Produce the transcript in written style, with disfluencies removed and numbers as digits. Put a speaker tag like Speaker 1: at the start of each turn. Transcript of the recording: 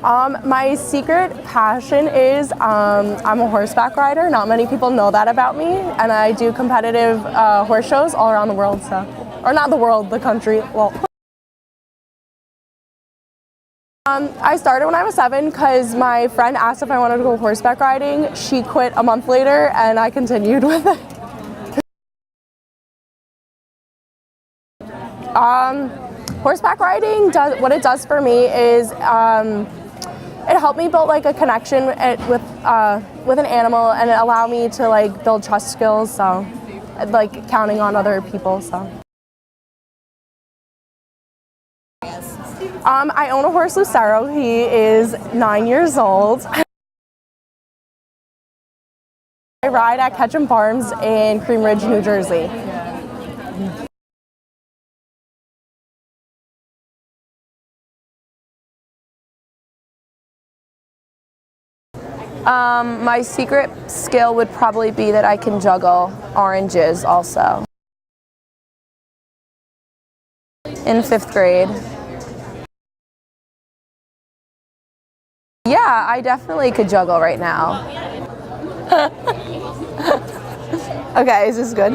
Speaker 1: My secret passion is I'm a horseback rider. Not many people know that about me, and I do competitive horse shows all around the world. So, or not the world, the country. Well, I started when I was 7 because my friend asked if I wanted to go horseback riding. She quit a month later, and I continued with it. Horseback riding what it does for me is it helped me build like a connection with an animal, and it allowed me to like build trust skills. So, like counting on other people. So. I own a horse, Lucero. He is 9 years old. I ride at Ketchum Farms in Cream Ridge, New Jersey. My secret skill would probably be that I can juggle oranges also. In 5th grade. Yeah, I definitely could juggle right now. Okay, is this good?